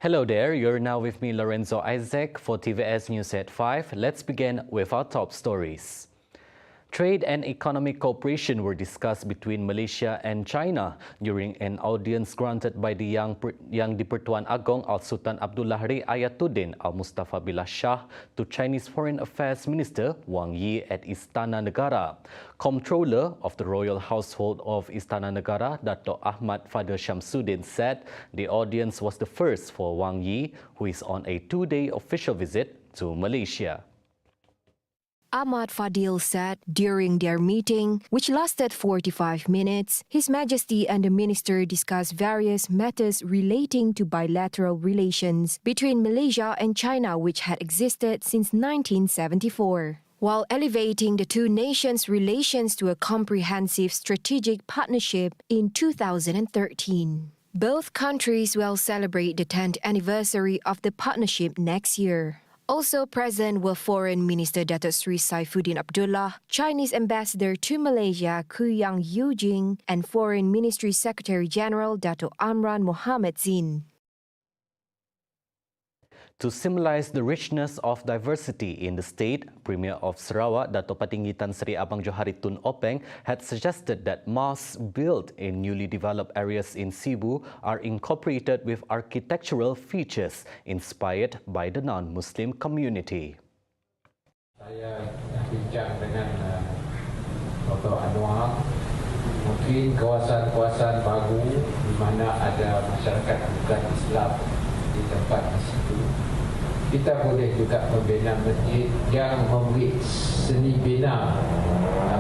Hello there, you're now with me, Lorenzo Isaac, for TVS News at 5. Let's begin with our top stories. Trade and economic cooperation were discussed between Malaysia and China during an audience granted by the Yang di-Pertuan Agong Al-Sultan Abdullah Ri Ayatuddin Al-Mustafa Billah Shah to Chinese Foreign Affairs Minister Wang Yi at Istana Negara. Comptroller of the Royal Household of Istana Negara, Dato' Ahmad Fadil Shamsuddin, said the audience was the first for Wang Yi, who is on a two-day official visit to Malaysia. Ahmad Fadil said during their meeting, which lasted 45 minutes, His Majesty and the Minister discussed various matters relating to bilateral relations between Malaysia and China, which had existed since 1974, while elevating the two nations' relations to a comprehensive strategic partnership in 2013. Both countries will celebrate the 10th anniversary of the partnership next year. Also present were Foreign Minister Datuk Sri Saifuddin Abdullah, Chinese Ambassador to Malaysia Kuyang Yujing, and Foreign Ministry Secretary General Datuk Amran Mohamed Zin. To symbolize the richness of diversity in the state, Premier of Sarawak, Dato' Patinggi Tan Sri Abang Johari Tun Openg, had suggested that mosques built in newly developed areas in Cebu are incorporated with architectural features inspired by the non-Muslim community. Saya bincang dengan Dr. Anwar, mungkin kawasan-kawasan baru di mana ada masyarakat bukan Islam di tempat di situ. Kita boleh juga membina masjid yang memberi seni bina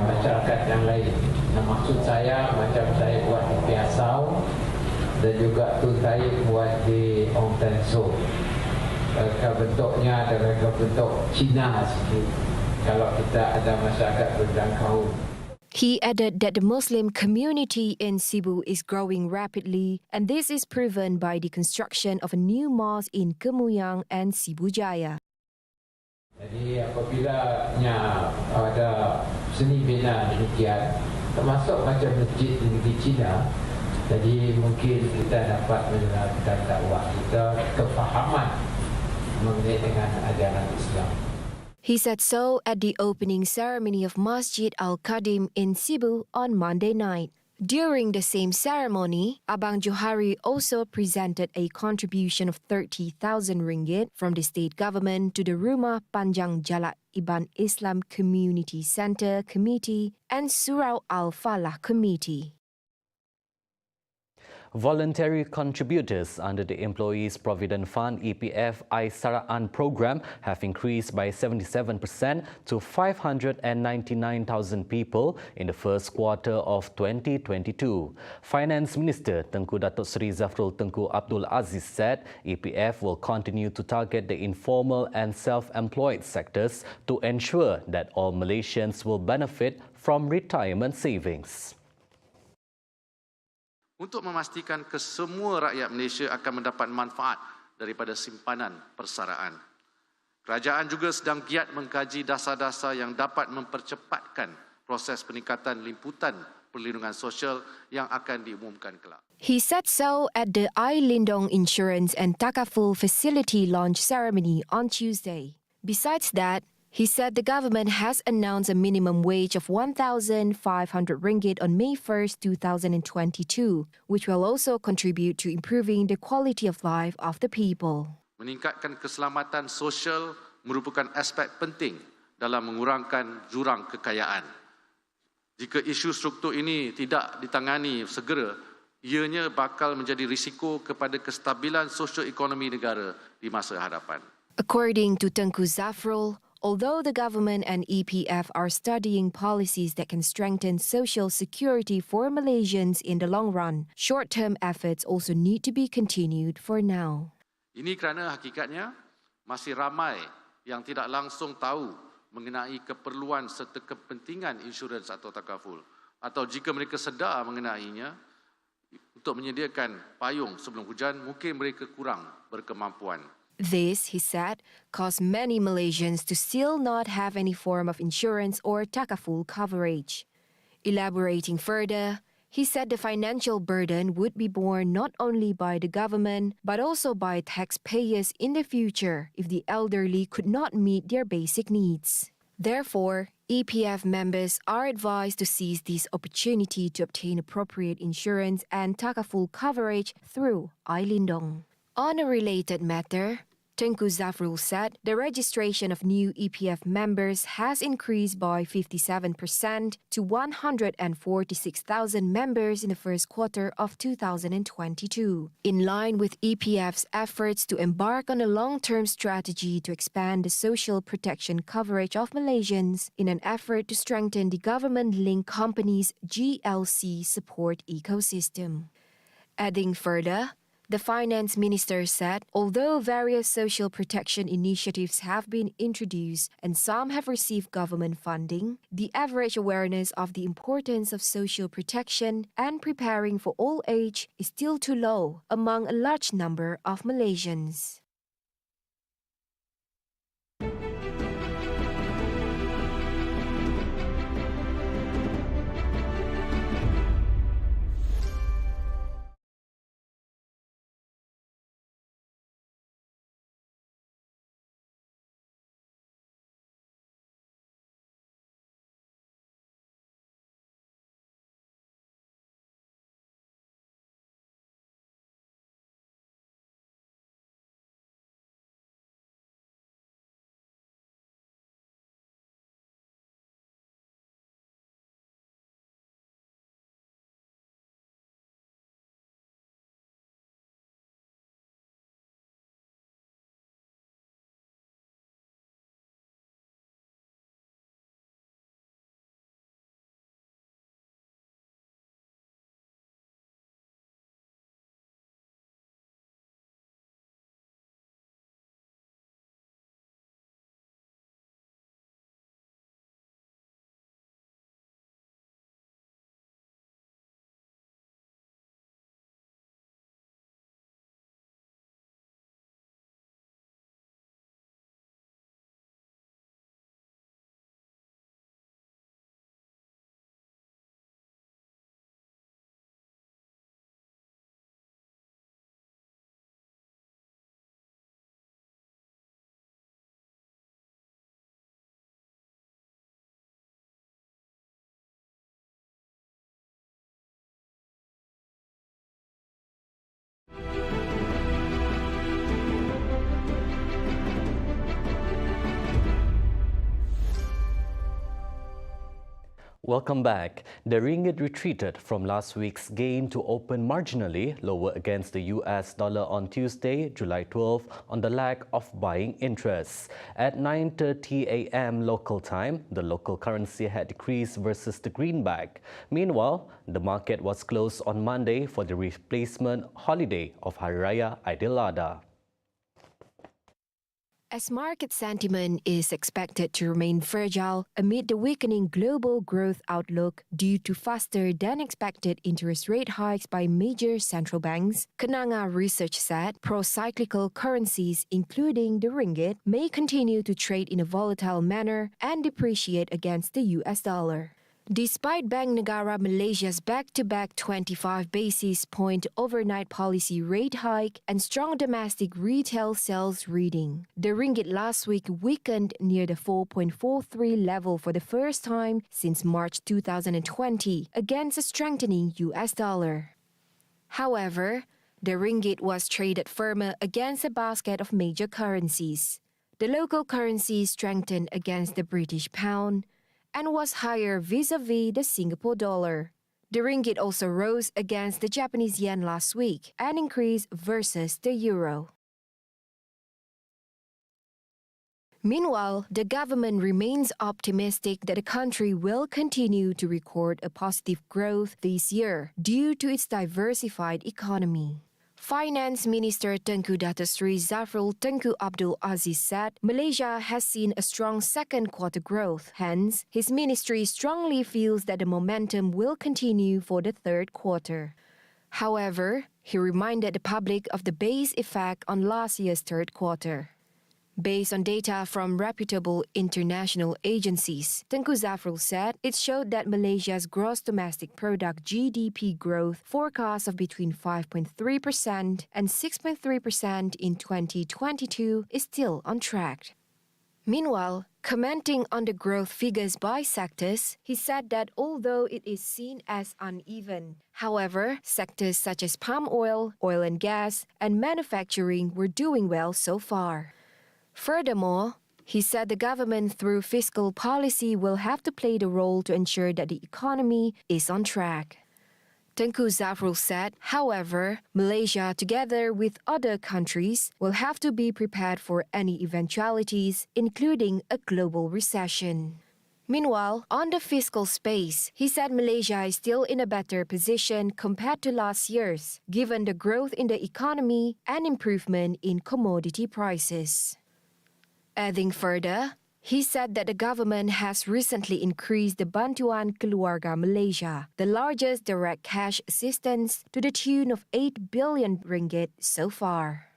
masyarakat yang lain. Maksud saya, macam saya buat di EPF'S dan juga Tun Taib buat di Ong Tan So. Bentuknya adalah bentuk Cina sikit kalau kita ada masyarakat berjangkau. He added that the Muslim community in Cebu is growing rapidly, and this is proven by the construction of a new mosque in Kemuyang and Cebu Jaya. Jadi apabila ada seni bina demikian, termasuk macam masjid di negeri China, jadi mungkin kita dapat menerapkan dakwah kita kefahaman mengenai dengan ajaran Islam. He said so at the opening ceremony of Masjid Al-Qadim in Cebu on Monday night. During the same ceremony, Abang Johari also presented a contribution of 30,000 ringgit from the state government to the Rumah Panjang Jalak Iban Islam Community Centre Committee and Surau Al-Falah Committee. Voluntary contributors under the Employees Provident Fund EPF'S Saraan program have increased by 77% to 599,000 people in the first quarter of 2022. Finance Minister Tengku Datuk Seri Zafrul Tengku Abdul Aziz said EPF will continue to target the informal and self-employed sectors to ensure that all Malaysians will benefit from retirement savings. Untuk memastikan kesemua rakyat Malaysia akan mendapat manfaat daripada simpanan persaraan. Kerajaan juga sedang giat mengkaji dasar-dasar yang dapat mempercepatkan proses peningkatan limputan perlindungan sosial yang akan diumumkan kelak. He said so at the Lindong Insurance and Takaful Facility launch ceremony on Tuesday. Besides that, he said the government has announced a minimum wage of 1,500 ringgit on May 1st, 2022, which will also contribute to improving the quality of life of the people. Meningkatkan keselamatan sosial merupakan aspek penting dalam mengurangkan jurang kekayaan. Jika isu struktur ini tidak ditangani segera, ianya bakal menjadi risiko kepada kestabilan sosioekonomi negara di masa hadapan. According to Tengku Zafrul, although the government and EPF are studying policies that can strengthen social security for Malaysians in the long run, short-term efforts also need to be continued for now. Ini kerana hakikatnya masih ramai yang tidak langsung tahu mengenai keperluan serta kepentingan insurans atau takaful, atau jika mereka sedar mengenainya untuk menyediakan payung sebelum hujan, mungkin mereka kurang berkemampuan. This, he said, caused many Malaysians to still not have any form of insurance or takaful coverage. Elaborating further, He said the financial burden would be borne not only by the government, but also by taxpayers in the future if the elderly could not meet their basic needs. Therefore, EPF members are advised to seize this opportunity to obtain appropriate insurance and takaful coverage through iLindong. On a related matter, Tengku Zafrul said the registration of new EPF members has increased by 57% to 146,000 members in the first quarter of 2022, in line with EPF's efforts to embark on a long-term strategy to expand the social protection coverage of Malaysians in an effort to strengthen the government-linked company's GLC support ecosystem. Adding further, the finance minister said, although various social protection initiatives have been introduced and some have received government funding, the average awareness of the importance of social protection and preparing for old age is still too low among a large number of Malaysians. Welcome back. The ringgit retreated from last week's gain to open marginally lower against the US dollar on Tuesday, July 12, on the lack of buying interest. At 9:30 a.m. local time, the local currency had decreased versus the greenback. Meanwhile, the market was closed on Monday for the replacement holiday of Hari Raya Aidil-Adha. As market sentiment is expected to remain fragile amid the weakening global growth outlook due to faster-than-expected interest rate hikes by major central banks, Kenanga Research said pro-cyclical currencies, including the ringgit, may continue to trade in a volatile manner and depreciate against the US dollar. Despite Bank Negara Malaysia's back-to-back 25 basis point overnight policy rate hike and strong domestic retail sales reading, the ringgit last week weakened near the 4.43 level for the first time since March 2020 against a strengthening US dollar. However, the ringgit was traded firmer against a basket of major currencies. The local currency strengthened against the British pound and was higher vis-a-vis the Singapore dollar. The ringgit also rose against the Japanese yen last week and increased versus the euro. Meanwhile, the government remains optimistic that the country will continue to record a positive growth this year due to its diversified economy. Finance Minister Tengku Datuk Seri Zafrul Tengku Abdul Aziz said Malaysia has seen a strong second quarter growth. Hence, his ministry strongly feels that the momentum will continue for the third quarter. However, he reminded the public of the base effect on last year's third quarter. Based on data from reputable international agencies, Tengku Zafrul said it showed that Malaysia's gross domestic product GDP growth forecast of between 5.3% and 6.3% in 2022 is still on track. Meanwhile, commenting on the growth figures by sectors, he said that although it is seen as uneven, however, sectors such as palm oil, oil and gas, and manufacturing were doing well so far. Furthermore, he said the government through fiscal policy will have to play the role to ensure that the economy is on track. Tengku Zafrul said, however, Malaysia, together with other countries, will have to be prepared for any eventualities, including a global recession. Meanwhile, on the fiscal space, he said Malaysia is still in a better position compared to last year's, given the growth in the economy and improvement in commodity prices. Adding further, he said that the government has recently increased the Bantuan Keluarga Malaysia, the largest direct cash assistance, to the tune of 8 billion ringgit so far.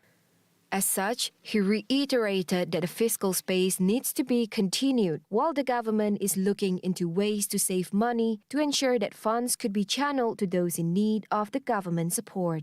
As such, he reiterated that the fiscal space needs to be continued while the government is looking into ways to save money to ensure that funds could be channeled to those in need of the government support.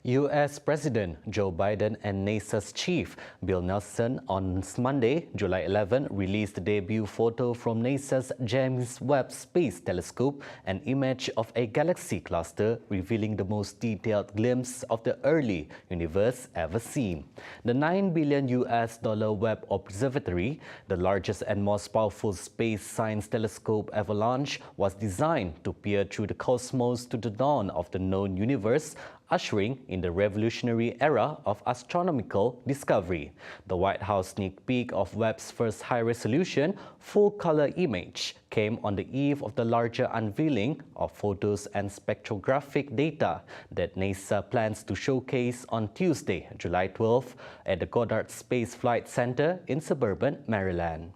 U.S. President Joe Biden and NASA's chief, Bill Nelson, on Monday, July 11, released the debut photo from NASA's James Webb Space Telescope, an image of a galaxy cluster revealing the most detailed glimpse of the early universe ever seen. The $9 billion Webb Observatory, the largest and most powerful space science telescope ever launched, was designed to peer through the cosmos to the dawn of the known universe, ushering in the revolutionary era of astronomical discovery. The White House sneak peek of Webb's first high-resolution, full-color image came on the eve of the larger unveiling of photos and spectrographic data that NASA plans to showcase on Tuesday, July 12, at the Goddard Space Flight Center in suburban Maryland.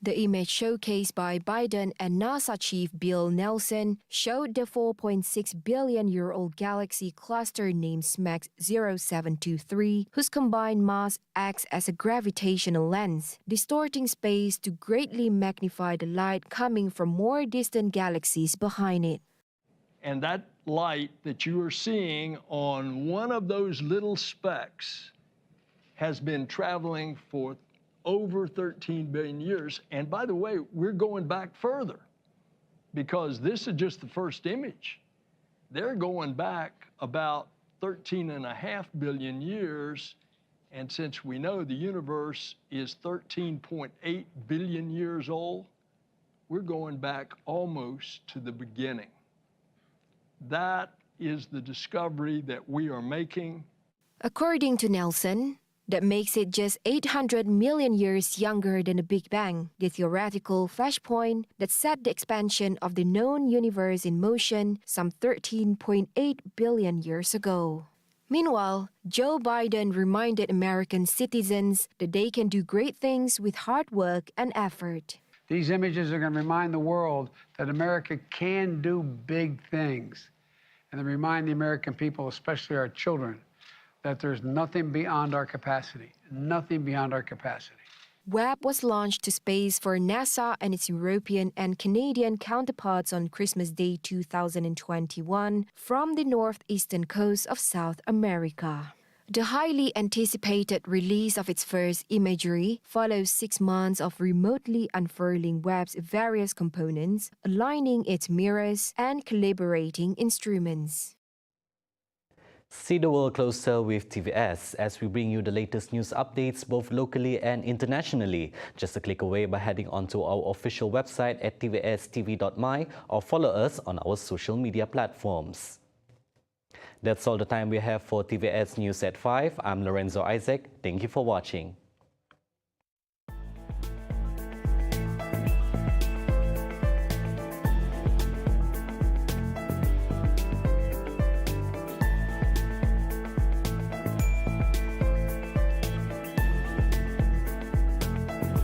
The image showcased by Biden and NASA chief Bill Nelson showed the 4.6 billion-year-old galaxy cluster named SMACS 0723, whose combined mass acts as a gravitational lens, distorting space to greatly magnify the light coming from more distant galaxies behind it. And that light that you are seeing on one of those little specks has been traveling for over 13 billion years. And by the way, we're going back further because this is just the first image. They're going back about 13.5 billion years. And since we know the universe is 13.8 billion years old, we're going back almost to the beginning. That is the discovery that we are making. According to Nelson, that makes it just 800 million years younger than the Big Bang, the theoretical flashpoint that set the expansion of the known universe in motion some 13.8 billion years ago. Meanwhile, Joe Biden reminded American citizens that they can do great things with hard work and effort. These images are going to remind the world that America can do big things. And they remind the American people, especially our children, that there's nothing beyond our capacity, nothing beyond our capacity. Webb was launched to space for NASA and its European and Canadian counterparts on Christmas Day 2021 from the northeastern coast of South America. The highly anticipated release of its first imagery follows 6 months of remotely unfurling Webb's various components, aligning its mirrors and calibrating instruments. See the world closer with TVS as we bring you the latest news updates both locally and internationally. Just a click away by heading onto our official website at TVSTVMY or follow us on our social media platforms. That's all the time we have for TVS News at 5. I'm Lorenzo Isaac. Thank you for watching.